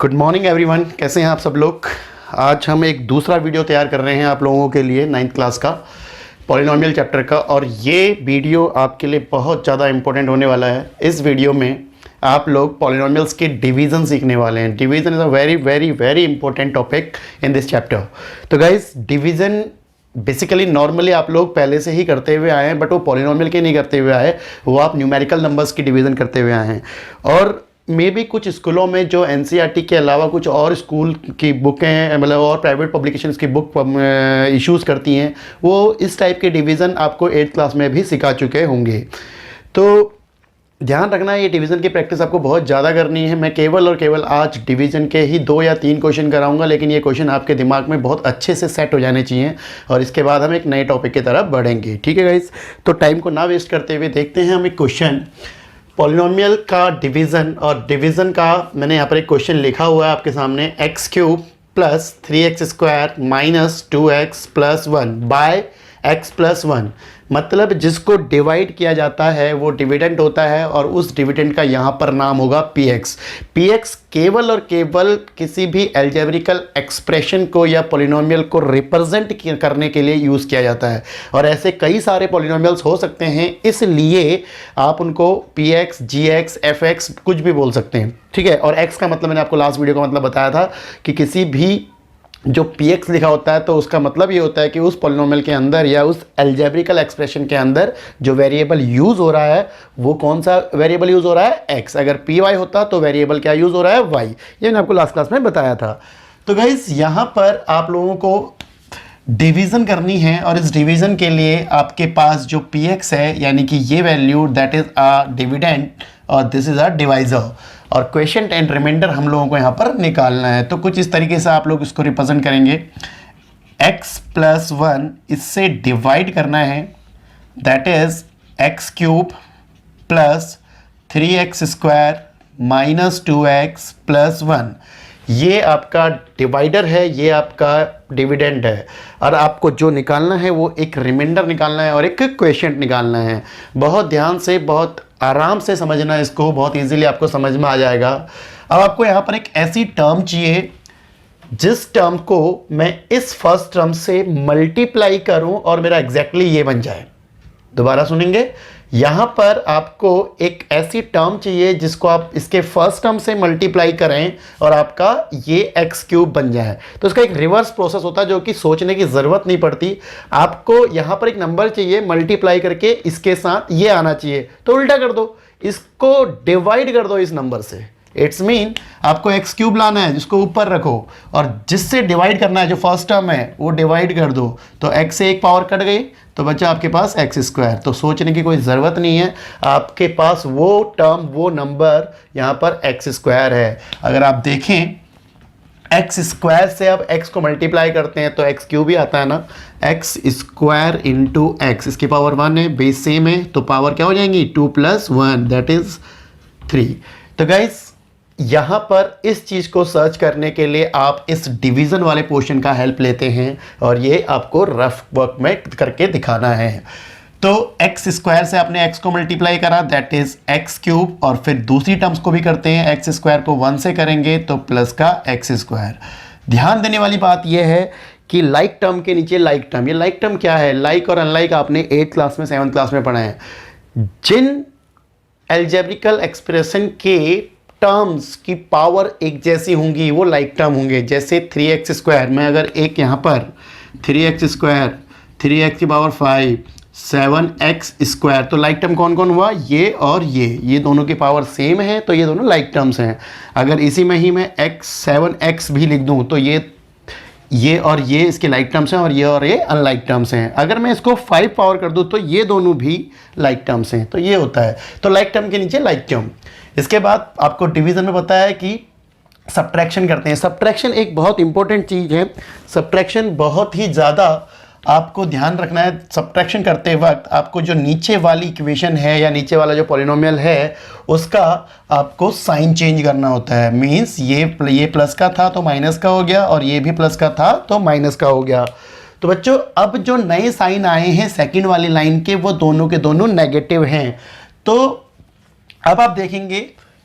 Good morning everyone, कैसे हैं आप सब लोग। आज हम एक दूसरा वीडियो तैयार कर रहे हैं आप लोगों के लिए 9th क्लास का पॉलिनोमियल चैप्टर का। और ये वीडियो आपके लिए बहुत ज़्यादा इंपॉर्टेंट होने वाला है। इस वीडियो में आप लोग पॉलिनोमियल्स के डिवीज़न सीखने वाले हैं। Division is a very very very important topic in this chapter. तो गाइस, डिवीज़न बेसिकली नॉर्मली आप लोग पहले से ही करते हुए आए हैं, बट वो पॉलिनोमियल के नहीं करते हुए आए, वो आप न्यूमेरिकल नंबर्स की डिवीज़न करते हुए आए हैं। और मे भी कुछ स्कूलों में जो एनसीईआरटी के अलावा कुछ और स्कूल की बुकें, मतलब और प्राइवेट पब्लिकेशंस की बुक इश्यूज़ करती हैं, वो इस टाइप के डिवीज़न आपको 8th क्लास में भी सिखा चुके होंगे। तो ध्यान रखना, ये डिवीज़न की प्रैक्टिस आपको बहुत ज़्यादा करनी है। मैं केवल और केवल आज डिवीज़न के ही 2 या 3 क्वेश्चन कराऊंगा, लेकिन ये क्वेश्चन आपके दिमाग में बहुत अच्छे से सेट हो जाने चाहिए और इसके बाद हम एक नए टॉपिक की तरफ बढ़ेंगे। ठीक है गाइस, तो टाइम को ना वेस्ट करते हुए देखते हैं हम एक क्वेश्चन पॉलिनोमियल का डिवीज़न। और डिवीज़न का मैंने यहाँ पर एक क्वेश्चन लिखा हुआ है आपके सामने, x³ plus 3x² minus 2x plus 1 by x plus 1। मतलब जिसको डिवाइड किया जाता है वो डिविडेंड होता है और उस डिविडेंड का यहाँ पर नाम होगा px। px केवल और केवल किसी भी अलजेब्रिकल एक्सप्रेशन को या पॉलिनोमियल को रिप्रेजेंट करने के लिए यूज़ किया जाता है। और ऐसे कई सारे पॉलिनोमियल्स हो सकते हैं, इसलिए आप उनको px, gx, fx कुछ भी बोल सकते हैं। ठीक है, और x का मतलब मैंने आपको लास्ट वीडियो का मतलब बताया था कि किसी भी जो px लिखा होता है तो उसका मतलब ये होता है कि उस पॉलिनोमियल के अंदर या उस अलजेब्रिकल एक्सप्रेशन के अंदर जो वेरिएबल यूज़ हो रहा है वो कौन सा वेरिएबल यूज़ हो रहा है, x। अगर py होता तो वेरिएबल क्या यूज़ हो रहा है, y। ये मैंने आपको लास्ट क्लास में बताया था। तो गाइस, यहाँ पर आप लोगों को डिवीज़न करनी है और इस डिवीज़न के लिए आपके पास जो px है, यानी कि ये value that is a dividend और दिस इज़ अ डिवाइज़र, और क्वेश्चन एंड रिमाइंडर हम लोगों को यहाँ पर निकालना है। तो कुछ इस तरीके से आप लोग इसको रिप्रेजेंट करेंगे, x प्लस 1 इससे डिवाइड करना है, that is x³ plus 3x² minus 2x plus 1। ये आपका डिवाइडर है, ये आपका डिविडेंड है। और आपको जो निकालना है वो एक रिमाइंडर निकालना है और एक क्वेश्चन निकालना है। बहुत ध्यान से, बहुत आराम से समझना, इसको बहुत इजीली आपको समझ में आ जाएगा। अब आपको यहाँ पर एक ऐसी टर्म चाहिए जिस टर्म को मैं इस फर्स्ट टर्म से मल्टीप्लाई करूं और मेरा एग्जैक्टली ये बन जाए। दोबारा सुनेंगे, यहाँ पर आपको एक ऐसी टर्म चाहिए जिसको आप इसके फर्स्ट टर्म से मल्टीप्लाई करें और आपका ये x³ बन जाए। तो इसका एक रिवर्स प्रोसेस होता है जो कि सोचने की ज़रूरत नहीं पड़ती। आपको यहाँ पर एक नंबर चाहिए, मल्टीप्लाई करके इसके साथ ये आना चाहिए, तो उल्टा कर दो, इसको डिवाइड कर दो इस नंबर से। इट्स मीन आपको x³ लाना है जिसको ऊपर रखो और जिससे डिवाइड करना है, जो फर्स्ट टर्म है वो डिवाइड कर दो। तो x से एक पावर कट गई तो बचा आपके पास x²। तो सोचने की कोई ज़रूरत नहीं है, आपके पास वो टर्म, वो नंबर यहाँ पर x² है। अगर आप देखें x² से अब x को मल्टीप्लाई करते हैं तो x³ भी आता है ना, x² इंटू x, इसकी पावर 1 है, बेस सेम है, तो पावर क्या हो जाएंगी 2 प्लस 1 दैट इज 3। तो गाइस, यहाँ पर इस चीज़ को सर्च करने के लिए आप इस डिवीज़न वाले पोर्शन का हेल्प लेते हैं और ये आपको रफ वर्क में करके दिखाना है। तो x² से आपने x को मल्टीप्लाई करा, दैट इज x³, और फिर दूसरी टर्म्स को भी करते हैं, x² को 1 से करेंगे तो प्लस का x²। ध्यान देने वाली बात यह है कि लाइक टर्म के नीचे लाइक टर्म, ये लाइक टर्म क्या है, लाइक और अनलाइक आपने 8th क्लास में, 7th क्लास में पढ़ा है। जिन अलजेब्रिकल एक्सप्रेशन के टर्म्स की पावर एक जैसी होंगी वो लाइक टर्म होंगे। जैसे 3x², मैं अगर एक यहाँ पर 3x², 3x की पावर 5, 7x², तो लाइक टर्म कौन कौन हुआ, ये और ये दोनों की पावर सेम है तो ये दोनों लाइक टर्म्स हैं। अगर इसी में ही मैं 7x भी लिख दूँ तो ये और ये इसके लाइक टर्म्स हैं और ये अनलाइक टर्म्स हैं। अगर मैं इसको 5 पावर कर दूं तो ये दोनों भी लाइक टर्म्स हैं, तो ये होता है। तो लाइक टर्म के नीचे लाइक टर्म। इसके बाद आपको डिवीज़न में पता है कि सब्ट्रैक्शन करते हैं। सब्ट्रैक्शन एक बहुत इंपॉर्टेंट चीज़ है। सब्ट्रैक्शन बहुत ही ज़्यादा आपको ध्यान रखना है। सब्ट्रैक्शन करते वक्त आपको जो नीचे वाली इक्वेशन है या नीचे वाला जो पॉलिनोमियल है उसका आपको साइन चेंज करना होता है। मीन्स ये प्लस का था तो माइनस का हो गया और ये भी प्लस का था तो माइनस का हो गया। तो बच्चों, अब जो नए साइन आए हैं सेकंड वाली लाइन के, वो दोनों के दोनों नेगेटिव हैं। तो अब आप देखेंगे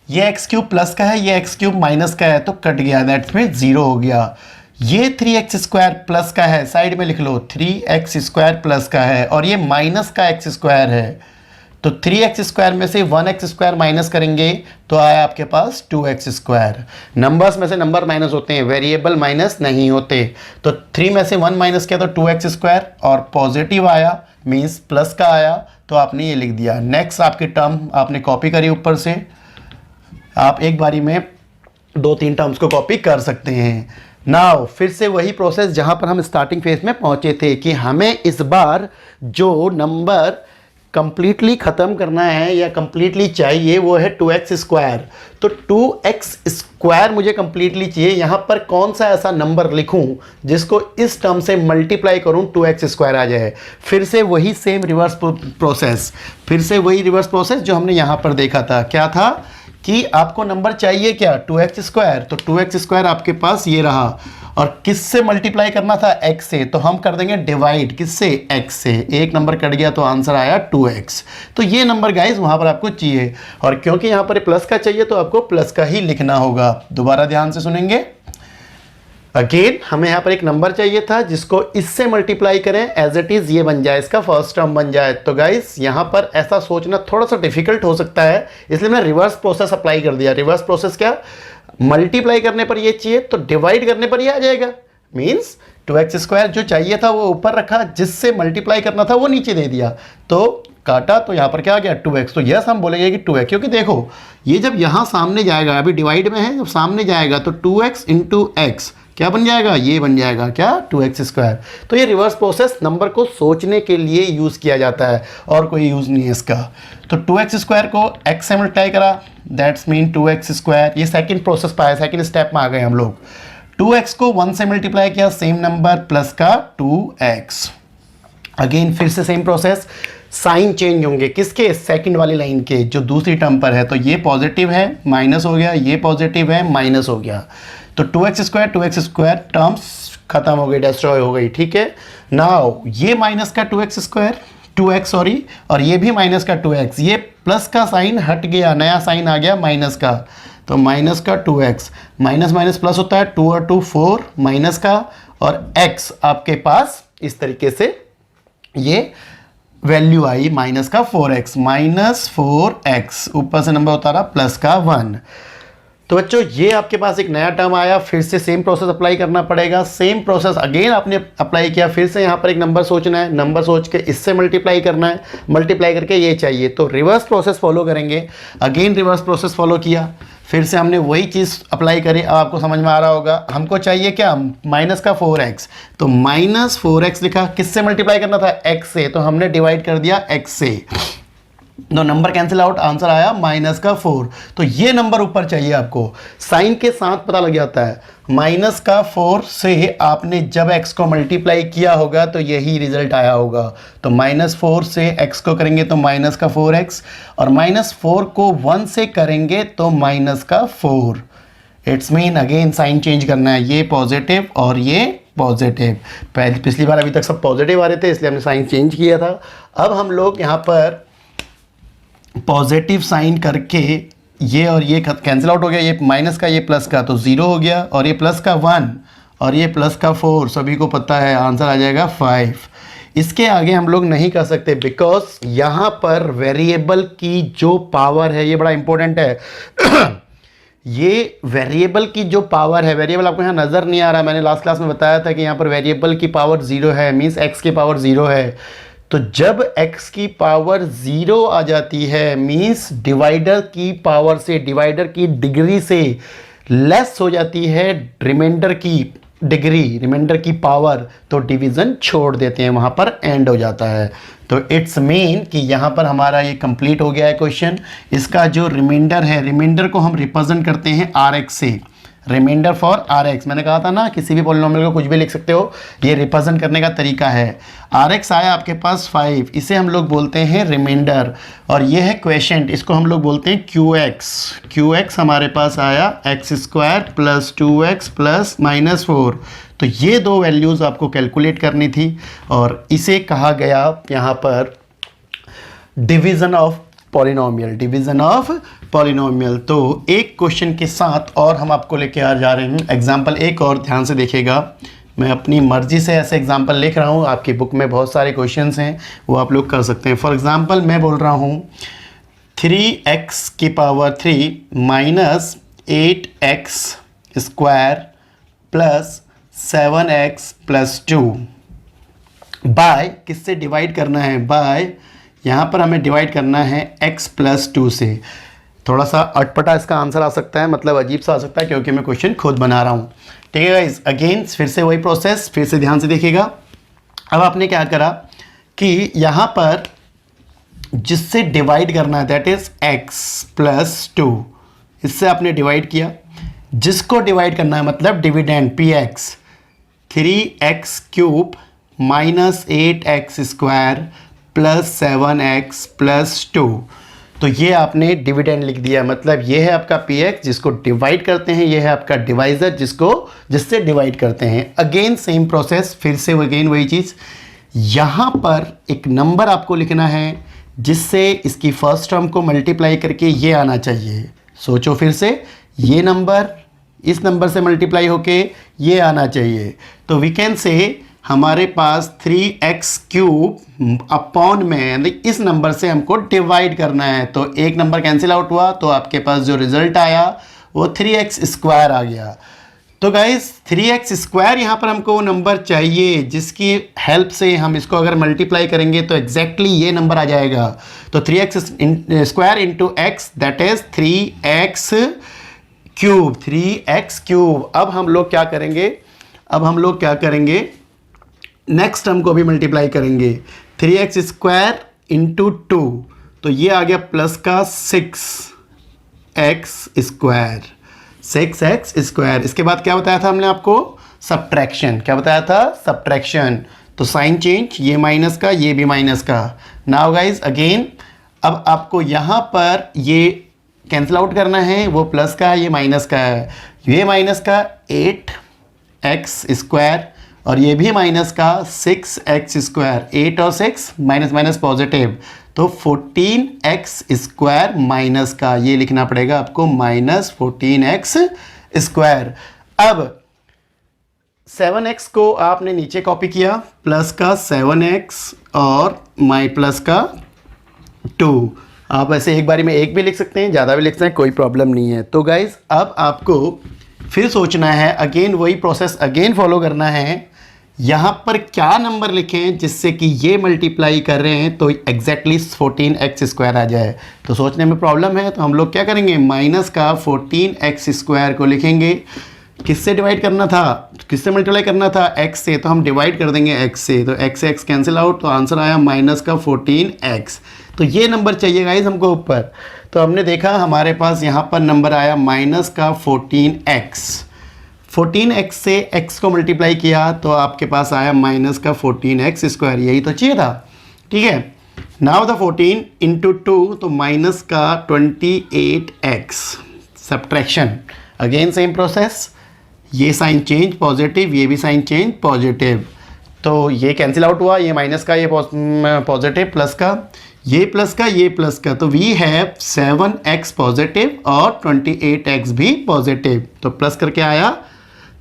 ये एक्स क्यूब प्लस का है, ये एक्स क्यूब माइनस का है, तो कट गया, दैट्स मीन 0 हो गया। ये 3x स्क्वायर प्लस का है, साइड में लिख लो 3x स्क्वायर प्लस का है, और ये माइनस का x स्क्वायर है, तो 3x स्क्वायर में से 1x स्क्वायर माइनस करेंगे तो आया आपके पास 2x स्क्वायर। नंबर्स में से नंबर माइनस होते हैं, वेरिएबल माइनस नहीं होते। तो 3 में से 1 माइनस किया तो 2x स्क्वायर, और पॉजिटिव आया मीन्स प्लस का आया, तो आपने ये लिख दिया। नेक्स्ट आपकी टर्म आपने कॉपी करी ऊपर से, आप एक बारी में 2-3 टर्म्स को कॉपी कर सकते हैं। नाउ फिर से वही प्रोसेस जहां पर हम स्टार्टिंग फेज में पहुंचे थे कि हमें इस बार जो नंबर कंप्लीटली ख़त्म करना है या कंप्लीटली चाहिए वो है 2x स्क्वायर। तो 2x स्क्वायर मुझे कंप्लीटली चाहिए। यहाँ पर कौन सा ऐसा नंबर लिखूं जिसको इस टर्म से मल्टीप्लाई करूं 2x स्क्वायर आ जाए। फिर से वही सेम रिवर्स प्रोसेस, फिर से वही रिवर्स प्रोसेस जो हमने यहाँ पर देखा था। क्या था कि आपको नंबर चाहिए क्या, 2x स्क्वायर, तो 2x स्क्वायर आपके पास ये रहा, और किससे मल्टीप्लाई करना था, x से, तो हम कर देंगे डिवाइड, किससे, x से। एक नंबर कट गया तो आंसर आया 2x। तो ये नंबर गाइस वहां पर आपको चाहिए, और क्योंकि यहां पर प्लस का चाहिए तो आपको प्लस का ही लिखना होगा। दोबारा ध्यान से सुनेंगे। अगेन हमें यहाँ पर एक नंबर चाहिए था जिसको इससे मल्टीप्लाई करें, एज इट इज ये बन जाए, इसका फर्स्ट टर्म बन जाए। तो गाइस यहाँ पर ऐसा सोचना थोड़ा सा डिफिकल्ट हो सकता है, इसलिए मैंने रिवर्स प्रोसेस अप्लाई कर दिया। रिवर्स प्रोसेस क्या, मल्टीप्लाई करने पर ये चाहिए तो डिवाइड करने पर ये आ जाएगा। मीन्स 2x स्क्वायर जो चाहिए था वो ऊपर रखा, जिससे मल्टीप्लाई करना था वो नीचे दे दिया, तो काटा तो यहाँ पर क्या आ गया 2x। तो यस हम बोलेंगे कि 2x, क्योंकि देखो ये जब यहाँ सामने जाएगा, अभी डिवाइड में है, जब सामने जाएगा तो 2x इंटू एक्स क्या बन जाएगा, ये बन जाएगा क्या 2x स्क्वायर। तो ये रिवर्स प्रोसेस नंबर को सोचने के लिए यूज़ किया जाता है, और कोई यूज़ नहीं है इसका। तो 2x स्क्वायर को x से मल्टीप्लाई करा, दैट्स मीन 2x स्क्वायर। ये सेकंड प्रोसेस पाया, सेकंड स्टेप में आ गए हम लोग। 2x को 1 से मल्टीप्लाई किया, सेम नंबर प्लस का 2x। अगेन फिर से सेम प्रोसेस, साइन चेंज होंगे किसके, सेकंड वाली लाइन के, जो दूसरी टर्म पर है। तो ये पॉजिटिव है, माइनस हो गया, ये पॉजिटिव है, माइनस हो गया। तो 2x स्क्वायर टर्म्स खत्म हो गई, डिस्ट्रॉय हो गई, ठीक है। नाउ ये माइनस का 2x स्क्वायर, 2x सॉरी, और ये भी माइनस का 2x, ये प्लस का साइन हट गया, नया साइन आ गया माइनस का, तो माइनस का 2x, माइनस माइनस प्लस होता है, 2 और 2 4 माइनस का, और x आपके पास इस तरीके से ये वैल्यू आई माइनस का 4x, माइनस 4x, ऊपर से नंबर उतारा प्लस का 1। तो बच्चों ये आपके पास एक नया टर्म आया, फिर से सेम प्रोसेस अप्लाई करना पड़ेगा। सेम प्रोसेस अगेन आपने अप्लाई किया, फिर से यहाँ पर एक नंबर सोचना है, नंबर सोच के इससे मल्टीप्लाई करना है, मल्टीप्लाई करके ये चाहिए, तो रिवर्स प्रोसेस फॉलो करेंगे। अगेन रिवर्स प्रोसेस फॉलो किया, फिर से हमने वही चीज़ अप्लाई करी। अब आपको समझ में आ रहा होगा, हमको चाहिए क्या, माइनस का 4x, तो माइनस 4x लिखा, किससे मल्टीप्लाई करना था, x से, तो हमने डिवाइड कर दिया x से, दो नंबर कैंसिल आउट, आंसर आया माइनस का 4। तो ये नंबर ऊपर चाहिए आपको, साइन के साथ पता लग जाता है। माइनस का 4 से आपने जब x को मल्टीप्लाई किया होगा तो यही रिजल्ट आया होगा। तो माइनस 4 से x को करेंगे तो माइनस का 4x, और माइनस 4 को 1 से करेंगे तो माइनस का 4। It's mean again sine change करना है, ये पॉजिटिव और ये पॉजिटिव। पहले पिछली बार अभी तक सब पॉजिटिव आ रहे थे, इसलिए हमने साइन चेंज किया था। अब हम लोग यहाँ पर पॉजिटिव साइन करके ये और ये कैंसिल आउट हो गया, ये माइनस का ये प्लस का, तो 0 हो गया, और ये प्लस का 1 और ये प्लस का 4, सभी को पता है आंसर आ जाएगा 5। इसके आगे हम लोग नहीं कर सकते, बिकॉज यहाँ पर वेरिएबल की जो पावर है, ये बड़ा इंपॉर्टेंट है ये वेरिएबल की जो पावर है, वेरिएबल आपको यहाँ नज़र नहीं आ रहा, मैंने लास्ट क्लास में बताया था कि यहाँ पर वेरिएबल की पावर 0 है, मीन्स x की पावर 0 है। तो जब x की पावर 0 आ जाती है, मीन्स डिवाइडर की पावर से, डिवाइडर की डिग्री से लेस हो जाती है रिमाइंडर की डिग्री, रिमाइंडर की पावर, तो डिवीज़न छोड़ देते हैं, वहाँ पर एंड हो जाता है। तो इट्स मीन कि यहाँ पर हमारा ये कंप्लीट हो गया है क्वेश्चन। इसका जो रिमाइंडर है, रिमाइंडर को हम रिप्रेजेंट करते हैं rx से, रिमाइंडर फॉर rx। मैंने कहा था ना किसी भी पॉलिनोमियल को कुछ भी लिख सकते हो, ये रिप्रेजेंट करने का तरीका है। rx आया आपके पास 5, इसे हम लोग बोलते हैं रिमाइंडर, और ये है क्वेशेंट, इसको हम लोग बोलते हैं qx। qx हमारे पास आया x square plus 2x plus minus 4। तो ये दो वैल्यूज़ आपको कैलकुलेट करनी थी, और इसे कहा गया यहाँ पर division of polynomial, division of polynomial. तो एक क्वेश्चन के साथ और हम आपको लेके आ जा रहे हैं एग्जाम्पल एक और, ध्यान से देखिएगा। मैं अपनी मर्जी से ऐसे एग्जाम्पल लिख रहा हूँ, आपकी बुक में बहुत सारे क्वेश्चंस हैं वो आप लोग कर सकते हैं। फॉर एग्जाम्पल मैं बोल रहा हूँ 3x की power 3 minus 8x square plus 7x plus 2 by, किससे डिवाइड करना है, बाय यहाँ पर हमें डिवाइड करना है x प्लस 2 से। थोड़ा सा अटपटा इसका आंसर आ सकता है, मतलब अजीब सा आ सकता है, क्योंकि मैं क्वेश्चन खुद बना रहा हूँ। ठीक है गाइस, अगेन फिर से वही प्रोसेस, फिर से ध्यान से देखिएगा। अब आपने क्या करा कि यहाँ पर जिससे डिवाइड करना है दैट इज x प्लस 2, इससे आपने डिवाइड किया। जिसको डिवाइड करना है मतलब dividend px, 3x cube minus 8x square plus 7x plus 2। तो ये आपने डिविडेंड लिख दिया, मतलब ये है आपका px जिसको डिवाइड करते हैं, ये है आपका डिवाइजर जिससे डिवाइड करते हैं। अगेन सेम प्रोसेस, फिर से अगेन वही चीज़। यहाँ पर एक नंबर आपको लिखना है जिससे इसकी फर्स्ट टर्म को मल्टीप्लाई करके ये आना चाहिए। सोचो फिर से, ये नंबर इस नंबर से मल्टीप्लाई होके ये आना चाहिए। तो वी कैन से हमारे पास 3x क्यूब अपॉन में, यानी इस नंबर से हमको डिवाइड करना है। तो एक नंबर कैंसिल आउट हुआ, तो आपके पास जो रिजल्ट आया वो 3x स्क्वायर आ गया। तो गाइस 3x स्क्वायर यहाँ पर हमको वो नंबर चाहिए जिसकी हेल्प से हम इसको अगर मल्टीप्लाई करेंगे तो एग्जैक्टली ये नंबर आ जाएगा। तो 3x square into x that is 3x cube, 3x cube. अब हम लोग क्या करेंगे, नेक्स्ट टर्म को भी मल्टीप्लाई करेंगे, 3x स्क्वायर इंटू 2, तो ये आ गया प्लस का 6x स्क्वायर, 6x स्क्वायर। इसके बाद क्या बताया था हमने आपको, सब्ट्रैक्शन। क्या बताया था, सब्ट्रैक्शन। तो साइन चेंज, ये माइनस का ये भी माइनस का। नाउ गाइज अगेन, अब आपको यहाँ पर ये कैंसिल आउट करना है, वो प्लस का है ये माइनस का है। ये माइनस का 8x स्क्वायर और ये भी माइनस का 6x स्क्वायर, 8 और 6 माइनस माइनस पॉजिटिव, तो 14x स्क्वायर माइनस का, ये लिखना पड़ेगा आपको माइनस 14x स्क्वायर। अब 7x को आपने नीचे कॉपी किया, प्लस का 7x और प्लस का 2। आप ऐसे एक बारी में एक भी लिख सकते हैं, ज़्यादा भी लिख सकते हैं, कोई प्रॉब्लम नहीं है। तो गाइज अब आपको फिर सोचना है, अगेन वही प्रोसेस अगेन फॉलो करना है। यहाँ पर क्या नंबर लिखें जिससे कि ये मल्टीप्लाई कर रहे हैं तो एग्जैक्टली 14x स्क्वायर आ जाए। तो सोचने में प्रॉब्लम है, तो हम लोग क्या करेंगे, माइनस का 14x स्क्वायर को लिखेंगे। किससे डिवाइड करना था, किससे मल्टीप्लाई करना था, x से, तो हम डिवाइड कर देंगे x से। तो x से x कैंसिल आउट, तो आंसर आया माइनस का 14x। तो ये नंबर चाहिए गाइज हमको ऊपर। तो हमने देखा हमारे पास यहाँ पर नंबर आया माइनस का 14x। 14x से x को मल्टीप्लाई किया तो आपके पास आया माइनस का 14x स्क्वायर, यही तो चाहिए था। ठीक है, नाउ द 14 इंटू 2, तो माइनस का 28x। Subtraction, again same process, ये साइन चेंज पॉजिटिव, ये भी साइन चेंज पॉजिटिव, तो ये कैंसिल आउट हुआ, ये माइनस का ये पॉजिटिव, प्लस का ये प्लस का ये प्लस का। तो वी हैव 7x पॉजिटिव और 28x भी पॉजिटिव, तो प्लस करके आया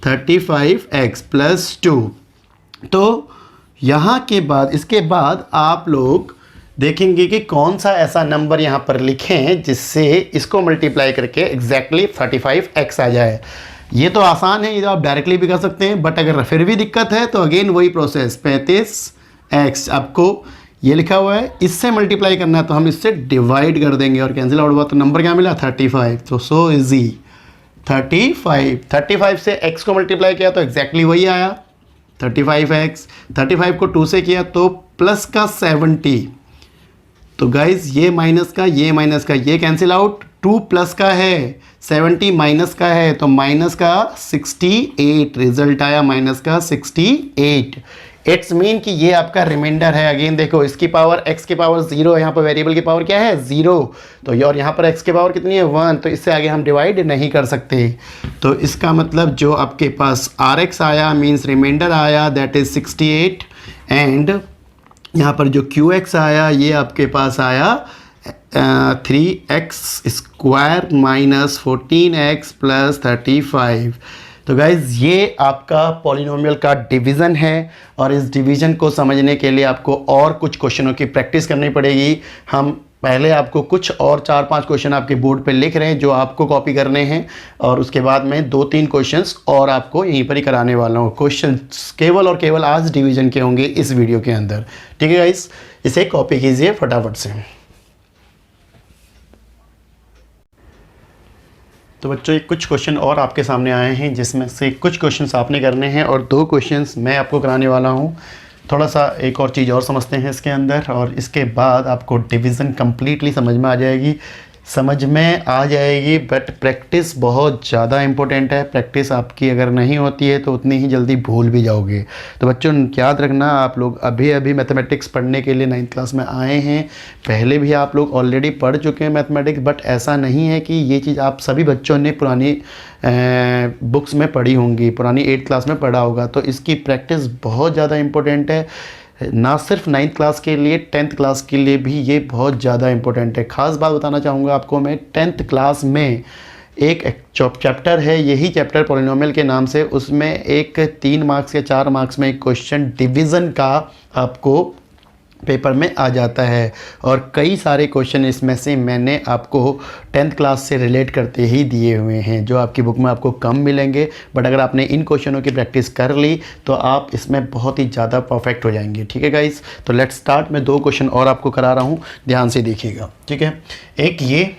35x प्लस 2। तो यहाँ के बाद, इसके बाद आप लोग देखेंगे कि कौन सा ऐसा नंबर यहाँ पर लिखें जिससे इसको मल्टीप्लाई करके एग्जैक्टली 35x आ जाए। ये तो आसान है, ये तो आप डायरेक्टली भी कर सकते हैं, बट अगर फिर भी दिक्कत है तो अगेन वही प्रोसेस, 35x आपको ये लिखा हुआ है, इससे मल्टीप्लाई करना है तो हम इससे डिवाइड कर देंगे और कैंसिल आउट हुआ तो नंबर क्या मिला, 35। तो सो इजी, 35 से x को मल्टीप्लाई किया तो एग्जैक्टली वही आया 35x। 35 को 2 से किया तो प्लस का 70। तो गाइज ये माइनस का ये कैंसिल आउट, 2 प्लस का है, 70 माइनस का है, तो माइनस का 68, रिजल्ट आया माइनस का 68। इट्स मीन कि ये आपका रिमाइंडर है। अगेन देखो, इसकी पावर x की पावर 0 है, यहाँ पर वेरिएबल की पावर क्या है, 0, तो और यहाँ पर x की पावर कितनी है, 1, तो इससे आगे हम डिवाइड नहीं कर सकते। तो इसका मतलब जो आपके पास rx आया मीन्स रिमाइंडर आया दैट इज 68, एंड यहाँ पर जो qx आया ये आपके पास आया 3x² माइनस 14x प्लस 35। तो गाइज़ ये आपका पॉलिनोमियल का डिवीज़न है और इस डिवीज़न को समझने के लिए आपको और कुछ क्वेश्चनों की प्रैक्टिस करनी पड़ेगी। हम पहले आपको कुछ और 4-5 क्वेश्चन आपके बोर्ड पे लिख रहे हैं जो आपको कॉपी करने हैं, और उसके बाद में 2-3 क्वेश्चंस और आपको यहीं पर ही कराने वाला हूँ। क्वेश्चंस केवल और केवल आज डिवीज़न के होंगे इस वीडियो के अंदर। ठीक है गाइज़, इसे कॉपी कीजिए फटाफट से। तो बच्चों ये कुछ क्वेश्चन और आपके सामने आए हैं जिसमें से कुछ क्वेश्चंस आपने करने हैं और 2 क्वेश्चंस मैं आपको कराने वाला हूं। थोड़ा सा एक और चीज़ और समझते हैं इसके अंदर, और इसके बाद आपको डिवीज़न कम्प्लीटली समझ में आ जाएगी। बट प्रैक्टिस बहुत ज़्यादा इम्पोर्टेंट है। प्रैक्टिस आपकी अगर नहीं होती है तो उतनी ही जल्दी भूल भी जाओगे। तो बच्चों याद रखना, आप लोग अभी मैथमेटिक्स पढ़ने के लिए 9th क्लास में आए हैं। पहले भी आप लोग ऑलरेडी पढ़ चुके हैं मैथमेटिक्स, बट ऐसा नहीं है कि ये चीज़ आप सभी बच्चों ने पुरानी बुक्स में पढ़ी होंगी, पुरानी 8th क्लास में पढ़ा होगा। तो इसकी प्रैक्टिस बहुत ज़्यादा इम्पोर्टेंट है, ना सिर्फ 9th क्लास के लिए, 10th क्लास के लिए भी ये बहुत ज़्यादा इम्पोर्टेंट है। ख़ास बात बताना चाहूँगा आपको मैं, 10th क्लास में एक चैप्टर है, यही चैप्टर पॉलिनोमियल के नाम से, उसमें एक 3 मार्क्स या 4 मार्क्स में एक क्वेश्चन डिवीज़न का आपको पेपर में आ जाता है, और कई सारे क्वेश्चन इसमें से मैंने आपको 10th क्लास से रिलेट करते ही दिए हुए हैं, जो आपकी बुक में आपको कम मिलेंगे। बट अगर आपने इन क्वेश्चनों की प्रैक्टिस कर ली तो आप इसमें बहुत ही ज़्यादा परफेक्ट हो जाएंगे। ठीक है गाइस, तो लेट्स स्टार्ट। मैं 2 क्वेश्चन और आपको करा रहा हूँ, ध्यान से देखिएगा। ठीक है, एक ये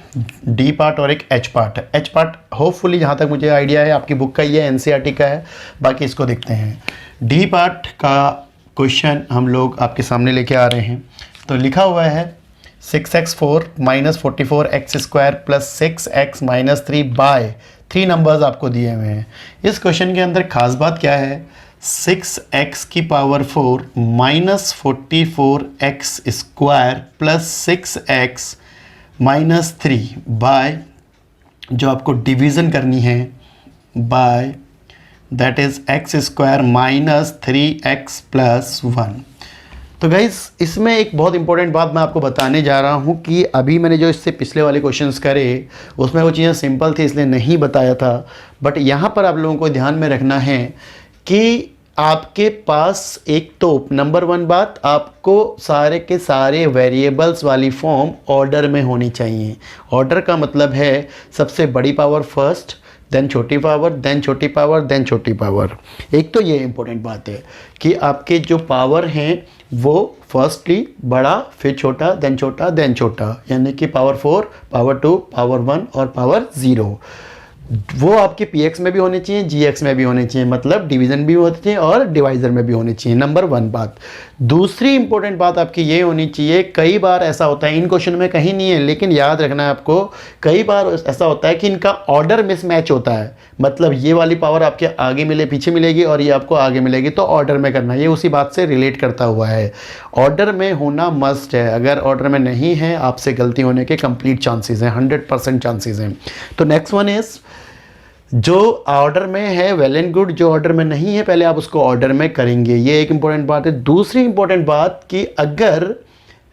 डी पार्ट और एक H part. H part hopefully जहाँ तक मुझे आइडिया है आपकी बुक का ही है, NCERT का है। बाकी इसको देखते हैं। डी पार्ट का क्वेश्चन हम लोग आपके सामने लेके आ रहे हैं। तो लिखा हुआ है 6x4 minus 44x² plus 6x minus 3 by 3 numbers आपको दिए हुए हैं। इस क्वेश्चन के अंदर खास बात क्या है, 6x की power 4 minus 44x² plus 6x minus 3 by, जो आपको डिवीज़न करनी है, by that is x² minus 3x plus 1। तो गाइज़ इसमें एक बहुत इंपॉर्टेंट बात मैं आपको बताने जा रहा हूँ कि अभी मैंने जो इससे पिछले वाले क्वेश्चंस करे उसमें वो चीज़ें सिंपल थी इसलिए नहीं बताया था। बट यहाँ पर आप लोगों को ध्यान में रखना है कि आपके पास एक तो नंबर 1 बात, आपको सारे के सारे वेरिएबल्स वाली फॉर्म ऑर्डर में होनी चाहिए। ऑर्डर का मतलब है सबसे बड़ी पावर फर्स्ट, देन छोटी पावर, देन छोटी पावर, देन छोटी पावर। एक तो ये इम्पोर्टेंट बात है कि आपके जो पावर हैं वो फर्स्टली बड़ा, फिर छोटा, देन छोटा, देन छोटा, यानी कि पावर 4, पावर 2, पावर 1 और पावर 0। वो आपके px में भी होने चाहिए, gx में भी होने चाहिए, मतलब डिवीज़न भी होने चाहिए और डिवाइज़र में भी होने चाहिए। नंबर 1 बात। दूसरी इंपॉर्टेंट बात आपकी ये होनी चाहिए, कई बार ऐसा होता है, इन क्वेश्चन में कहीं नहीं है लेकिन याद रखना है आपको, कई बार ऐसा होता है कि इनका ऑर्डर मिसमैच होता है। मतलब ये वाली पावर आपके आगे मिले पीछे मिलेगी और ये आपको आगे मिलेगी, तो ऑर्डर में करना, ये उसी बात से रिलेट करता हुआ है। ऑर्डर में होना मस्ट है, अगर ऑर्डर में नहीं है आपसे गलती होने के कंप्लीट चांसेस हैं, 100% चांसेस हैं। तो नेक्स्ट वन इज़, जो ऑर्डर में है वेल एंड गुड, जो ऑर्डर में नहीं है पहले आप उसको ऑर्डर में करेंगे, ये एक इंपॉर्टेंट बात है। दूसरी इंपॉर्टेंट बात कि अगर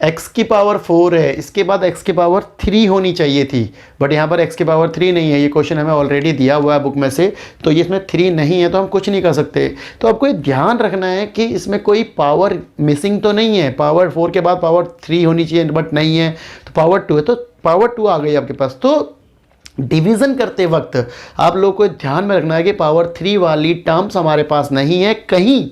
x की पावर 4 है, इसके बाद x की पावर 3 होनी चाहिए थी, बट यहाँ पर x की पावर 3 नहीं है। ये क्वेश्चन हमें ऑलरेडी दिया हुआ है बुक में से, तो ये इसमें 3 नहीं है तो हम कुछ नहीं कर सकते। तो आपको ये ध्यान रखना है कि इसमें कोई पावर मिसिंग तो नहीं है, पावर 4 के बाद पावर 3 होनी चाहिए बट नहीं है, तो पावर 2 है, तो पावर 2 आ गई आपके पास। तो डिवीज़न करते वक्त आप लोगों को ध्यान में रखना है कि पावर 3 वाली टर्म्स हमारे पास नहीं है। कहीं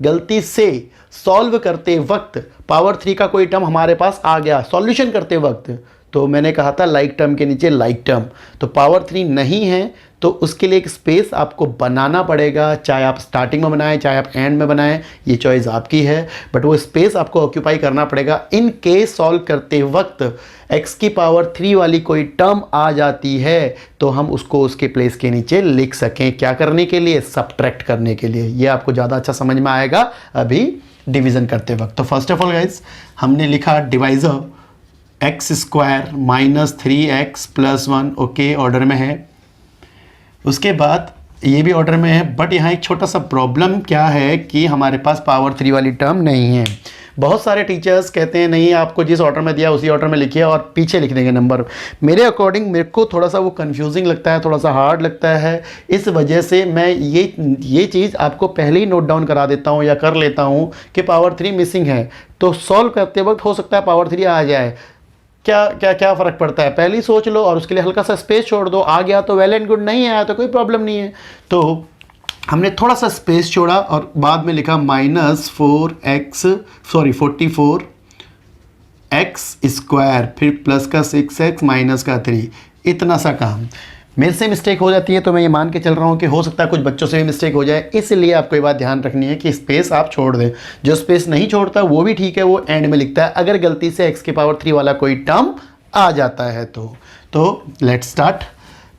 गलती से सॉल्व करते वक्त पावर 3 का कोई टर्म हमारे पास आ गया सॉल्यूशन करते वक्त, तो मैंने कहा था लाइक टर्म के नीचे लाइक टर्म, तो पावर 3 नहीं है तो उसके लिए एक स्पेस आपको बनाना पड़ेगा, चाहे आप स्टार्टिंग में बनाएं चाहे आप एंड में बनाएं, ये चॉइस आपकी है, बट वो स्पेस आपको ऑक्यूपाई करना पड़ेगा। इन केस सॉल्व करते वक्त x की पावर 3 वाली कोई टर्म आ जाती है तो हम उसको उसके प्लेस के नीचे लिख सकें, क्या करने के लिए, सब्ट्रैक्ट करने के लिए। ये आपको ज़्यादा अच्छा समझ में आएगा अभी डिवीज़न करते वक्त। तो फर्स्ट ऑफ ऑल गाइज हमने लिखा divisor x² minus 3x plus 1, okay order में है। उसके बाद ये भी ऑर्डर में है, बट यहाँ एक छोटा सा प्रॉब्लम क्या है कि हमारे पास पावर 3 वाली टर्म नहीं है। बहुत सारे टीचर्स कहते हैं नहीं आपको जिस ऑर्डर में दिया उसी ऑर्डर में लिखिए और पीछे लिख देंगे नंबर। मेरे अकॉर्डिंग मेरे को थोड़ा सा वो कंफ्यूजिंग लगता है, थोड़ा सा हार्ड लगता है। इस वजह से मैं ये चीज़ आपको पहले ही नोट डाउन करा देता हूँ या कर लेता हूँ कि पावर 3 मिसिंग है, तो सॉल्व करते वक्त हो सकता है पावर 3 आ जाए। क्या फ़र्क पड़ता है, पहले ही सोच लो और उसके लिए हल्का सा स्पेस छोड़ दो। आ गया तो वेल एंड गुड, नहीं आया तो कोई प्रॉब्लम नहीं है। तो हमने थोड़ा सा स्पेस छोड़ा और बाद में लिखा -4x, फिर प्लस का 6x माइनस का 3, इतना सा काम। मेरे से मिस्टेक हो जाती है तो मैं ये मान के चल रहा हूँ कि हो सकता है कुछ बच्चों से भी मिस्टेक हो जाए, इसलिए आपको ये बात ध्यान रखनी है कि स्पेस आप छोड़ दें। जो स्पेस नहीं छोड़ता वो भी ठीक है, वो एंड में लिखता है अगर गलती से x की पावर 3 वाला कोई टर्म आ जाता है तो लेट्स स्टार्ट।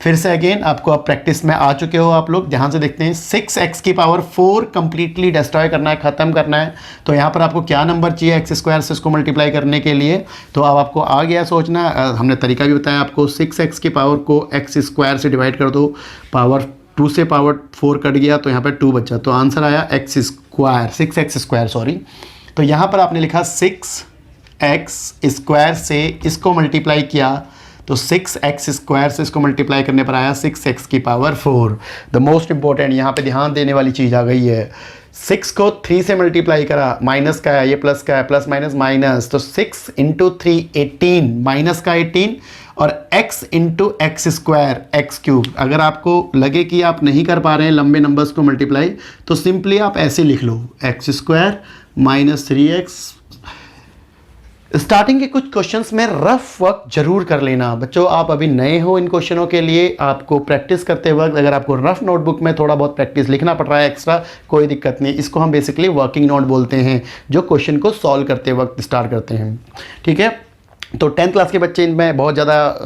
फिर से अगेन आपको अब प्रैक्टिस में आ चुके हो आप लोग, ध्यान से देखते हैं। 6x की पावर 4 कंप्लीटली डिस्ट्रॉय करना है, ख़त्म करना है। तो यहाँ पर आपको क्या नंबर चाहिए x स्क्वायर से इसको मल्टीप्लाई करने के लिए, तो अब आपको आ गया सोचना। हमने तरीका भी बताया आपको, 6x की पावर को x स्क्वायर से डिवाइड कर दो, पावर 2 से पावर 4 कट गया तो यहाँ पर 2 बचा, तो आंसर आया x स्क्वायर सॉरी। तो यहाँ पर आपने लिखा 6x स्क्वायर से इसको मल्टीप्लाई किया तो 6x स्क्वायर से इसको मल्टीप्लाई करने पर आया 6x की पावर 4। द मोस्ट इंपॉर्टेंट यहाँ पे ध्यान देने वाली चीज़ आ गई है। 6 को 3 से मल्टीप्लाई करा, माइनस का है, ये प्लस का है, प्लस माइनस माइनस, तो 6 इंटू 3 18, माइनस का 18, और x into x square x cube. अगर आपको लगे कि आप नहीं कर पा रहे हैं लंबे नंबर्स को मल्टीप्लाई, तो सिंपली आप ऐसे लिख लो X square minus 3x। Starting के कुछ क्वेश्चंस में रफ वर्क जरूर कर लेना बच्चों, आप अभी नए हो इन क्वेश्चनों के लिए। आपको प्रैक्टिस करते वक्त अगर आपको रफ नोटबुक में थोड़ा बहुत प्रैक्टिस लिखना पड़ रहा है एक्स्ट्रा, कोई दिक्कत नहीं। इसको हम बेसिकली वर्किंग नोट बोलते हैं, जो क्वेश्चन को सॉल्व करते वक्त स्टार्ट करते हैं, ठीक है। तो 10th क्लास के बच्चे इनमें बहुत ज़्यादा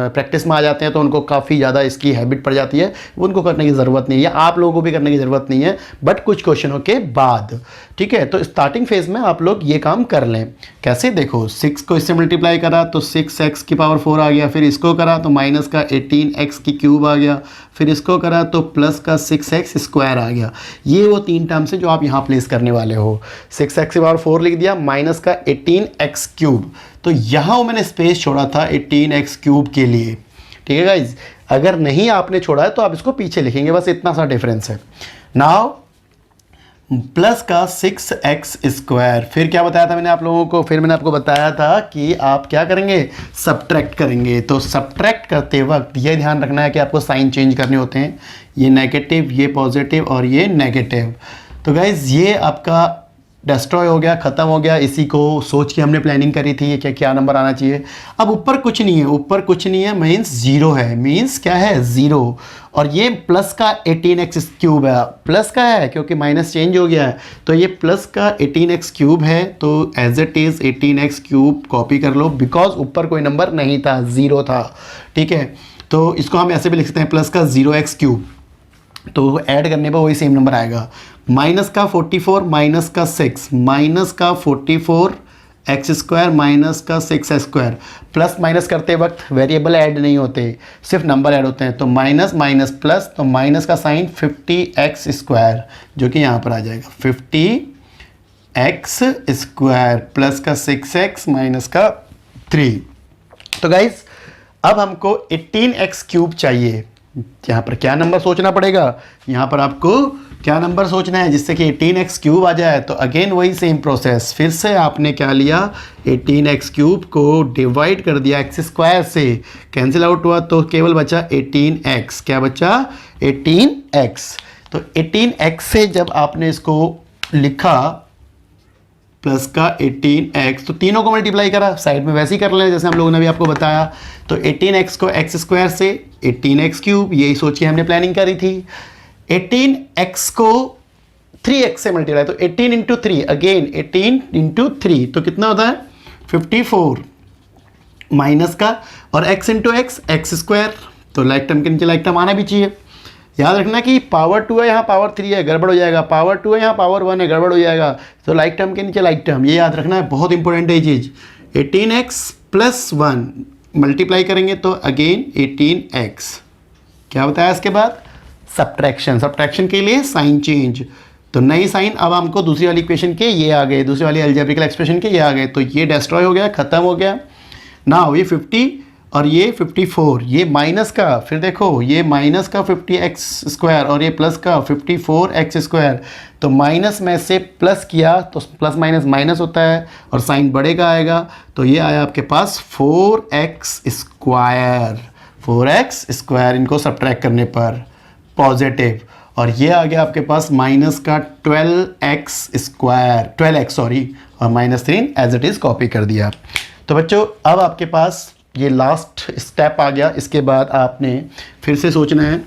प्रैक्टिस में आ जाते हैं, तो उनको काफ़ी ज़्यादा इसकी हैबिट पड़ जाती है, उनको करने की ज़रूरत नहीं है, आप लोगों को भी करने की ज़रूरत नहीं है, बट कुछ क्वेश्चनों के बाद, ठीक है। तो स्टार्टिंग फेज़ में आप लोग ये काम कर लें। कैसे, देखो 6 को इससे मल्टीप्लाई करा तो 6x की पावर 4 आ गया, फिर इसको करा तो माइनस का 18x की क्यूब आ गया, फिर इसको करा तो प्लस का 6x स्क्वायर आ गया। ये वो 3 टर्म्स हैं जो आप यहाँ प्लेस करने वाले हो। 6x की पावर 4 लिख दिया, माइनस का 18x क्यूब, तो यहाँ मैंने स्पेस छोड़ा था 18x क्यूब के लिए, ठीक है गाइज। अगर नहीं आपने छोड़ा है तो आप इसको पीछे लिखेंगे, बस इतना सा डिफरेंस है। नाउ प्लस का 6x स्क्वायर, फिर क्या बताया था मैंने आप लोगों को, फिर मैंने आपको बताया था कि आप क्या करेंगे, सब्ट्रैक्ट करेंगे। तो सब्ट्रैक्ट करते वक्त ये ध्यान रखना है कि आपको साइन चेंज करने होते हैं, ये नेगेटिव, ये पॉजिटिव और ये नेगेटिव। तो गाइज ये आपका डिस्ट्रॉय हो गया, ख़त्म हो गया। इसी को सोच के हमने प्लानिंग करी थी कि क्या नंबर आना चाहिए। अब ऊपर कुछ नहीं है, ऊपर कुछ नहीं है मीन्स ज़ीरो है, मीन्स क्या है, ज़ीरो। और ये प्लस का 18x क्यूब है, प्लस का है क्योंकि माइनस चेंज हो गया है, तो ये प्लस का 18x क्यूब है, तो as it is 18x cube copy कर लो, बिकॉज ऊपर कोई नंबर नहीं था, ज़ीरो था, ठीक है। तो इसको हम ऐसे भी लिख सकते हैं, प्लस का 0x क्यूब, तो ऐड करने पर वही सेम नंबर आएगा। माइनस का 44 माइनस का 6, माइनस का 44 एक्स स्क्वायर माइनस का 6 स्क्वायर। प्लस माइनस करते वक्त वेरिएबल ऐड नहीं होते, सिर्फ नंबर ऐड होते हैं, तो माइनस माइनस प्लस, तो माइनस का साइन 50x स्क्वायर, जो कि यहाँ पर आ जाएगा 50x स्क्वायर, प्लस का 6x माइनस का 3। तो गाइज अब हमको 18x क्यूब चाहिए। यहाँ पर क्या नंबर सोचना पड़ेगा, यहाँ पर आपको क्या नंबर सोचना है जिससे कि 18x क्यूब आ जाए। तो अगेन वही सेम प्रोसेस, फिर से आपने क्या लिया, 18x क्यूब को डिवाइड कर दिया x स्क्वायर से, कैंसिल आउट हुआ तो केवल बचा 18x। क्या बचा, 18x। तो 18x से जब आपने इसको लिखा प्लस का 18x, तो तीनों को मल्टीप्लाई करा, साइड में वैसे ही कर लें जैसे हम लोगों ने भी आपको बताया। तो 18x को x स्क्वायर से 18x क्यूब, यही सोचिए हमने प्लानिंग करी थी। 18x को 3x से मल्टीप्लाई, तो 18 इंटू 3, अगेन 18 इंटू 3, तो कितना होता है 54 माइनस का, और x इंटू एक्स स्क्वायर, तो लाइक टर्म के नीचे लाइक टर्म आना भी चाहिए। याद रखना कि पावर 2 है, यहाँ पावर 3 है, गड़बड़ हो जाएगा, पावर 2 है, यहाँ पावर 1 है, गड़बड़ हो जाएगा, तो लाइक टर्म के नीचे लाइक टर्म, ये याद रखना है, बहुत इंपॉर्टेंट है ये चीज़। 18x प्लस 1 मल्टीप्लाई करेंगे तो अगेन 18x। क्या बताया इसके बाद, सब्ट्रैक्शन, सब्ट्रैक्शन के लिए साइन चेंज, तो नई साइन अब हमको दूसरी वाली इक्वेशन के ये आ गए, दूसरी वाली अलजेब्रिकल एक्सप्रेशन के ये आ गए, तो ये डिस्ट्रॉय हो गया, ख़त्म हो गया। नाउ ये 50 और ये 54, ये माइनस का, फिर देखो ये माइनस का 50x स्क्वायर और ये प्लस का 54x स्क्वायर, तो माइनस में से प्लस किया तो प्लस माइनस माइनस होता है और साइन बढ़ेगा आएगा, तो ये आया आपके पास 4x स्क्वायर, 4x स्क्वायर इनको सब्ट्रैक्ट करने पर पॉजिटिव, और ये आ गया आपके पास माइनस का 12x स्क्वायर, 12x सॉरी, और -3 एज इट इज़ कॉपी कर दिया। तो बच्चों अब आपके पास ये लास्ट स्टेप आ गया, इसके बाद आपने फिर से सोचना है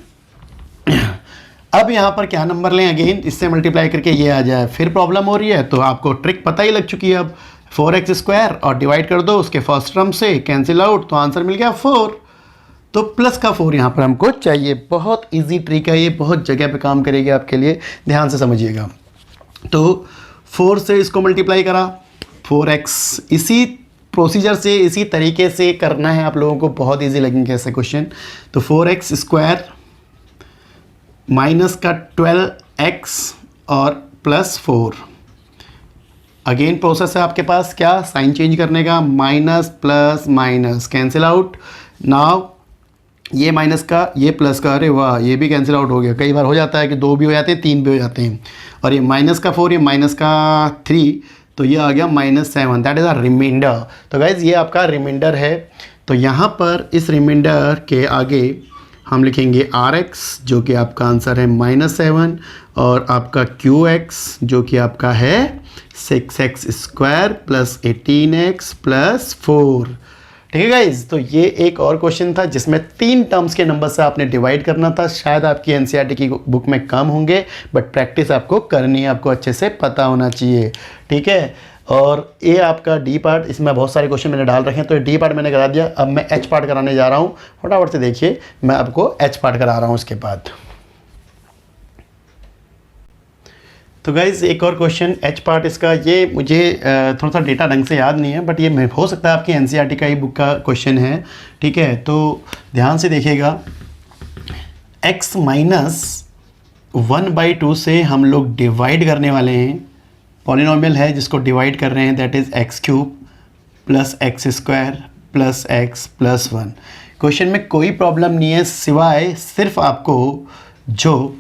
अब यहाँ पर क्या नंबर लें, अगेन इससे मल्टीप्लाई करके ये आ जाए, फिर प्रॉब्लम हो रही है, तो आपको ट्रिक पता ही लग चुकी है अब, 4x स्क्वायर और डिवाइड कर दो उसके फर्स्ट टर्म से, कैंसिल आउट, तो आंसर मिल गया 4, तो प्लस का 4 यहाँ पर हमको चाहिए। बहुत इजी ट्रिक है ये, बहुत जगह पे काम करेगी आपके लिए, ध्यान से समझिएगा। तो 4 से इसको मल्टीप्लाई करा, 4x, इसी प्रोसीजर से इसी तरीके से करना है आप लोगों को, बहुत इजी लगेंगे ऐसे क्वेश्चन। तो 4x स्क्वायर माइनस का 12x और प्लस 4, अगेन प्रोसेस है आपके पास, क्या साइन चेंज करने का, minus plus minus cancel out, now ये माइनस का ये प्लस का, अरे वाह ये भी कैंसिल आउट हो गया, कई बार हो जाता है कि 2 भी हो जाते हैं 3 भी हो जाते हैं, और ये माइनस का 4 ये माइनस का 3, तो ये आ गया -7, दैट इज़ अ रिमाइंडर। तो गाइज ये आपका रिमाइंडर है, तो यहाँ पर इस रिमाइंडर के आगे हम लिखेंगे Rx जो कि आपका आंसर है -7, और आपका QX जो कि आपका है 6x square plus 18x plus 4। ठीक है गाइज, तो ये एक और क्वेश्चन था जिसमें 3 टर्म्स के नंबर से आपने डिवाइड करना था। शायद आपकी एनसीईआरटी की बुक में कम होंगे, बट प्रैक्टिस आपको करनी है, आपको अच्छे से पता होना चाहिए। ठीक है, और ये आपका डी पार्ट, इसमें बहुत सारे क्वेश्चन मैंने डाल रखे हैं, तो डी पार्ट मैंने करा दिया। अब मैं एच पार्ट कराने जा रहा हूँ, फटाफट से देखिए, मैं आपको एच पार्ट करा रहा हूँ इसके बाद। तो गाइज़ एक और क्वेश्चन एच पार्ट इसका, ये मुझे थोड़ा सा डेटा ढंग से याद नहीं है, बट ये हो सकता है आपकी एनसीईआरटी का ही बुक का क्वेश्चन है। ठीक है, तो ध्यान से देखिएगा, x - 1/2 से हम लोग डिवाइड करने वाले हैं, पॉलिनोमियल है जिसको डिवाइड कर रहे हैं, that is x³ plus x square plus x plus 1। Question में कोई प्रॉब्लम नहीं है, सिवाय सिर्फ आपको जो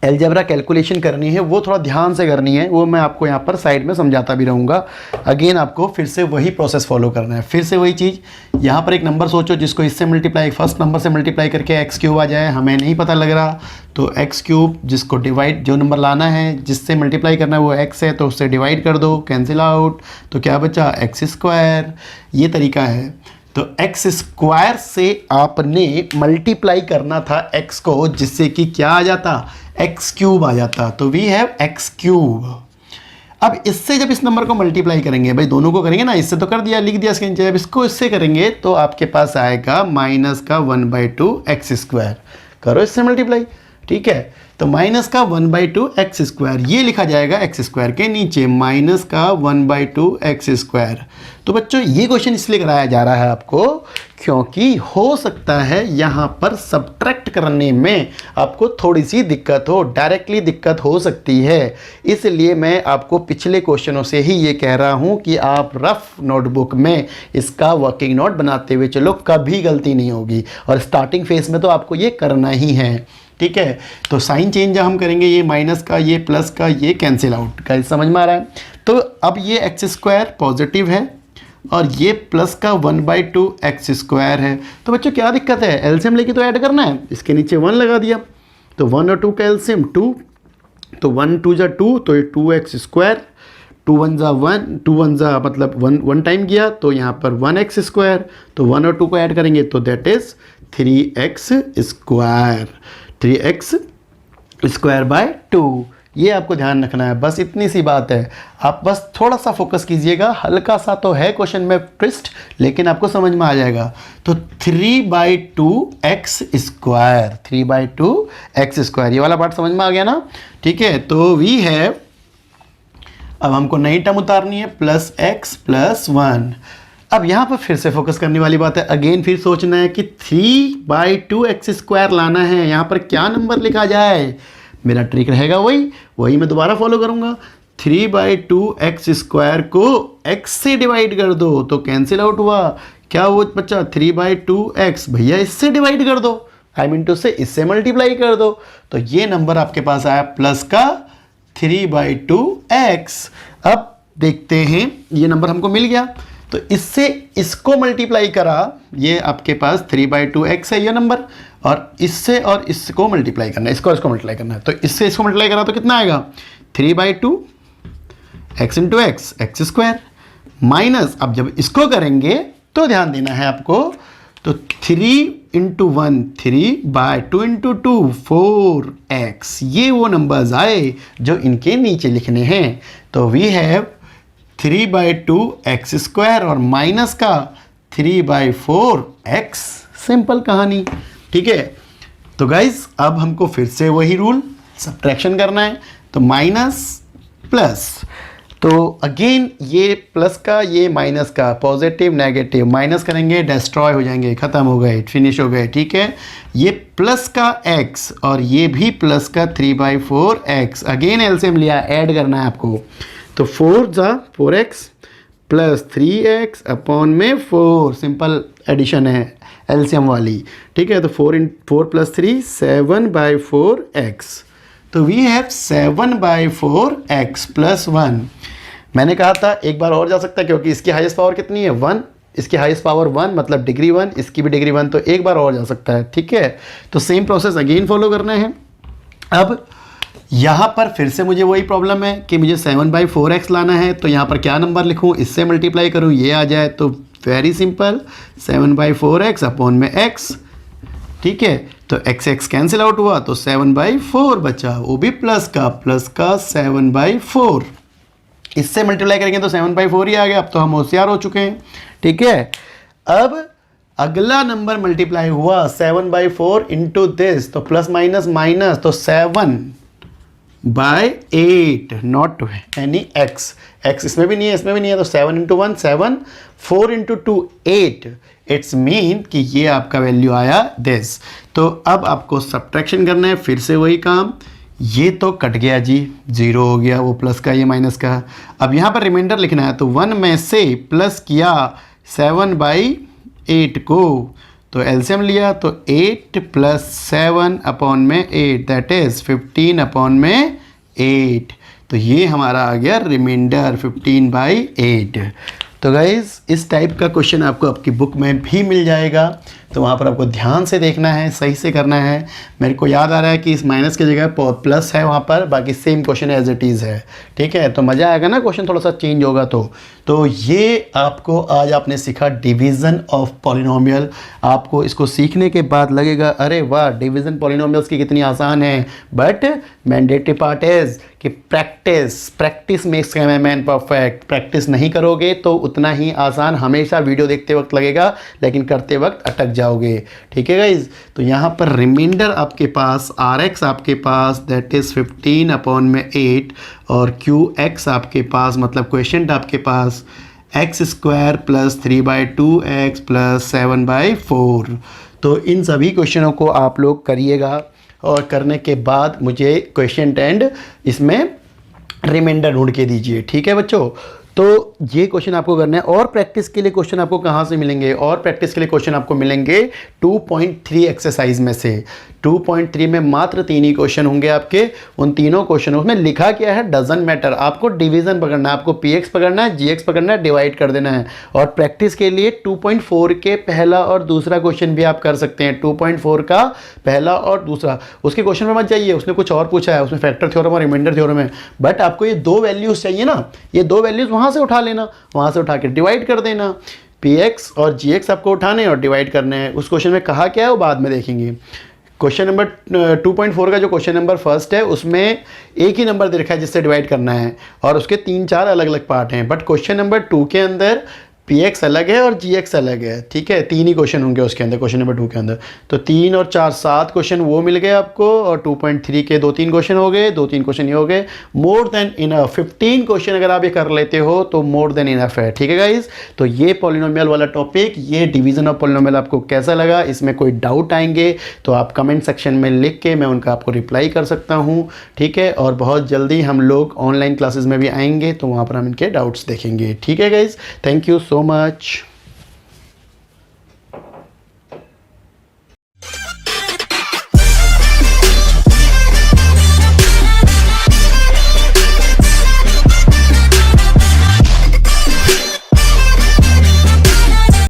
अलजेब्रा कैलकुलेशन करनी है वो थोड़ा ध्यान से करनी है, वो मैं आपको यहाँ पर साइड में समझाता भी रहूँगा। अगेन आपको फिर से वही प्रोसेस फॉलो करना है, फिर से वही चीज़। यहाँ पर एक नंबर सोचो जिसको इससे मल्टीप्लाई, फर्स्ट नंबर से मल्टीप्लाई करके x³ आ जाए, हमें नहीं पता लग रहा, तो x³ जिसको डिवाइड, जो नंबर लाना है जिससे मल्टीप्लाई करना है वो x है, तो उससे डिवाइड कर दो, कैंसिल आउट, तो क्या बचा x स्क्वायर। ये तरीका है। तो x स्क्वायर से आपने मल्टीप्लाई करना था x को, जिससे कि क्या आ जाता, x³ आ जाता, तो वी हैव x³। अब इससे जब इस नंबर को मल्टीप्लाई करेंगे, भाई दोनों को करेंगे ना, इससे तो कर दिया, लिख दिया इसके नीचे, जब इसको इससे करेंगे तो आपके पास आएगा -1/2 x स्क्वायर, करो इससे मल्टीप्लाई। ठीक है, तो -1/2 x स्क्वायर, ये लिखा जाएगा x स्क्वायर के नीचे -1/2 x स्क्वायर। तो बच्चों ये क्वेश्चन इसलिए कराया जा रहा है आपको, क्योंकि हो सकता है यहाँ पर सब्ट्रैक्ट करने में आपको थोड़ी सी दिक्कत हो, डायरेक्टली दिक्कत हो सकती है। इसलिए मैं आपको पिछले क्वेश्चनों से ही ये कह रहा हूँ कि आप रफ नोटबुक में इसका वर्किंग नोट बनाते हुए चलो, कभी गलती नहीं होगी, और स्टार्टिंग फेज में तो आपको ये करना ही है। ठीक है, तो साइन चेंज जब हम करेंगे, ये माइनस का ये प्लस का ये कैंसिल आउट, का समझ में आ रहा है। तो अब ये x स्क्वायर पॉजिटिव है और ये प्लस का 1/2 x स्क्वायर है, तो बच्चों क्या दिक्कत है, एलसीएम लेके तो ऐड करना है, इसके नीचे 1 लगा दिया, तो 1 और 2 का एलसीएम 2, तो 1 2 जा 2, तो ये 2x स्क्वायर, 2 1 जा 1, 2 1 जा मतलब 1 टाइम गया, तो यहाँ पर 1x स्क्वायर, तो 1 और 2 को ऐड करेंगे तो that is 3x square, 3x square by 2। ये आपको ध्यान रखना है, बस इतनी सी बात है। आप बस थोड़ा सा फोकस कीजिएगा, हल्का सा तो है क्वेश्चन में ट्विस्ट, लेकिन आपको समझ में आ जाएगा। तो 3/2 x स्क्वायर, 3/2 x स्क्वायर, ये वाला पार्ट समझ में आ गया ना। ठीक है, तो वी है, अब हमको नई टर्म उतारनी है, प्लस x प्लस 1। अब यहाँ पर फिर से फोकस करने वाली बात है, अगेन फिर सोचना है कि 3/2 x स्क्वायर लाना है, यहाँ पर क्या नंबर लिखा जाए, मेरा ट्रिक रहेगा वही मैं दोबारा फॉलो करूँगा। 3/2x² को x से डिवाइड कर दो तो कैंसिल आउट हुआ। क्या वो बच्चा 3/2x, भैया इससे डिवाइड कर दो, आई मीन टू से इससे मल्टीप्लाई कर दो, तो ये नंबर आपके पास आया प्लस का 3/2x। अब देखते हैं ये नंबर हमको मिल गया, तो इससे इसको मल्टीप्लाई करा, ये आपके पास 3/2x है ये नंबर, और इससे और इसको मल्टीप्लाई करना है, इसको इसको मल्टीप्लाई करना है, तो इससे इसको मल्टीप्लाई करा तो कितना आएगा 3/2 x into x x² minus, अब जब इसको करेंगे तो ध्यान देना है आपको, तो 3 इंटू 1 3/2 इंटू 2 4x, ये वो नंबर्स आए जो इनके नीचे लिखने हैं। तो वी हैव 3/2x² और माइनस का 3/4x, सिंपल कहानी। ठीक है, तो गाइज अब हमको फिर से वही रूल सब्ट्रैक्शन करना है, तो माइनस प्लस, तो अगेन ये प्लस का ये माइनस का, पॉजिटिव नेगेटिव माइनस करेंगे डिस्ट्रॉय हो जाएंगे, ख़त्म हो गए, फिनिश हो गए। ठीक है, ये प्लस का x और ये भी प्लस का 3/4x, अगेन एलसीएम लिया, ऐड करना है आपको, तो 4x प्लस 3x अपॉन में 4, सिंपल एडिशन है एलसीएम वाली। ठीक है, तो 4 प्लस 3 7/4x, तो वी हैव 7/4x प्लस 1। मैंने कहा था एक बार और जा सकता है क्योंकि इसकी हाईएस्ट पावर कितनी है 1, इसकी हाईएस्ट पावर 1 मतलब डिग्री 1, इसकी भी डिग्री 1, तो एक बार और जा सकता है। ठीक है, तो सेम प्रोसेस अगेन फॉलो करना है। अब यहाँ पर फिर से मुझे वही प्रॉब्लम है कि मुझे 7/4x लाना है, तो यहाँ पर क्या नंबर लिखूँ, इससे मल्टीप्लाई करूँ ये आ जाए, तो वेरी सिंपल 7/4x अपॉन में x। ठीक है, तो x कैंसिल आउट हुआ तो 7/4 बचा, वो भी प्लस का 7/4, इससे मल्टीप्लाई करेंगे तो 7/4 ही आ गया। अब तो हम होशियार हो चुके हैं। ठीक है, अब अगला नंबर मल्टीप्लाई हुआ 7/4 इंटू दिस, तो प्लस माइनस माइनस, तो 7/8 नॉट एनी x इसमें भी नहीं है इसमें भी नहीं है, तो 7 इंटू 1 7, 4 इंटू 2 8, इट्स मीन कि ये आपका वैल्यू आया दिस। तो अब आपको सब्ट्रैक्शन करना है, फिर से वही काम, ये तो कट गया जी, 0 हो गया, वो प्लस का ये माइनस का। अब यहाँ पर रिमाइंडर लिखना है, तो 1 में से प्लस किया 7/8 को, तो एलसीएम लिया, तो 8 प्लस 7 अपॉन में 8, दैट इज 15 अपॉन में 8, तो ये हमारा आ गया रिमाइंडर 15/8। तो गाइज़ इस टाइप का क्वेश्चन आपको आपकी बुक में भी मिल जाएगा, तो वहाँ पर आपको ध्यान से देखना है, सही से करना है। मेरे को याद आ रहा है कि इस माइनस की जगह प्लस है वहाँ पर, बाकी same question as it is है। ठीक है, तो मज़ा आएगा ना, क्वेश्चन थोड़ा सा चेंज होगा। तो ये आपको आज आपने सीखा डिवीज़न ऑफ पॉलिनोमियल। आपको इसको सीखने के बाद लगेगा अरे वाह, डिवीज़न पॉलिनोमियल्स की कितनी आसान है, बट मैंडेटरी पार्ट इज़ कि practice makes man perfect. Practice नहीं करोगे तो उतना ही आसान हमेशा वीडियो देखते वक्त लगेगा, लेकिन करते वक्त अटक जाओगे। ठीक है गाइज, तो यहाँ पर रिमाइंडर आपके पास Rx आपके पास दैट इज़ 15 अपॉन में 8, और Qx आपके पास मतलब क्वेश्चन आपके पास x² प्लस 3/2x प्लस 7/4। तो इन सभी क्वेश्चनों को आप लोग करिएगा, और करने के बाद मुझे क्वेश्चन एंड इसमें रिमाइंडर ढूंढ के दीजिए। ठीक है बच्चों, तो ये क्वेश्चन आपको करना है। और प्रैक्टिस के लिए क्वेश्चन आपको कहाँ से मिलेंगे, और प्रैक्टिस के लिए क्वेश्चन आपको मिलेंगे 2.3 एक्सरसाइज में से। 2.3 में मात्र 3 ही क्वेश्चन होंगे आपके। उन तीनों क्वेश्चनों में लिखा क्या है डजंट मैटर, आपको डिवीजन पकड़ना है, आपको px पकड़ना है, gx पकड़ना है, डिवाइड कर देना है। और प्रैक्टिस के लिए 2.4 के पहला और दूसरा क्वेश्चन भी आप कर सकते हैं। 2.4 का पहला और दूसरा, उसके क्वेश्चन में मत जाइए, उसने कुछ और पूछा है, उसमें फैक्टर थ्योरम और रिमाइंडर थ्योरम है, बट आपको ये 2 वैल्यूज़ चाहिए ना, ये 2 वैल्यूज़ वहाँ से उठा लेना, वहाँ से उठा के डिवाइड कर देना। px और gx आपको उठाने और डिवाइड करने हैं। उस क्वेश्चन में कहा क्या है वो बाद में देखेंगे। क्वेश्चन नंबर 2.4 का जो क्वेश्चन नंबर फर्स्ट है उसमें एक ही नंबर दे रखा है जिससे डिवाइड करना है, और उसके 3-4 अलग अलग पार्ट हैं। बट क्वेश्चन नंबर 2 के अंदर पी एक्स अलग है और जी एक्स अलग है, ठीक है। 3 ही क्वेश्चन होंगे उसके अंदर, क्वेश्चन नंबर 2 के अंदर। तो 3 और 4 7 क्वेश्चन वो मिल गए आपको, और 2.3 के 2-3 क्वेश्चन हो गए, 2-3 क्वेश्चन ये हो गए। मोर देन इनफ, 15 क्वेश्चन अगर आप ये कर लेते हो तो मोर देन इनफ है, ठीक है गाइज। तो ये पॉलिनोमियल वाला टॉपिक, ये डिवीजन ऑफ पॉलिनोमियल आपको कैसा लगा, इसमें कोई डाउट आएंगे तो आप कमेंट सेक्शन में लिख के मैं उनका आपको रिप्लाई कर सकता हूँ, ठीक है। और बहुत जल्दी हम लोग ऑनलाइन क्लासेस में भी आएंगे तो वहाँ पर हम इनके डाउट्स देखेंगे, ठीक है guys. Thank you so much.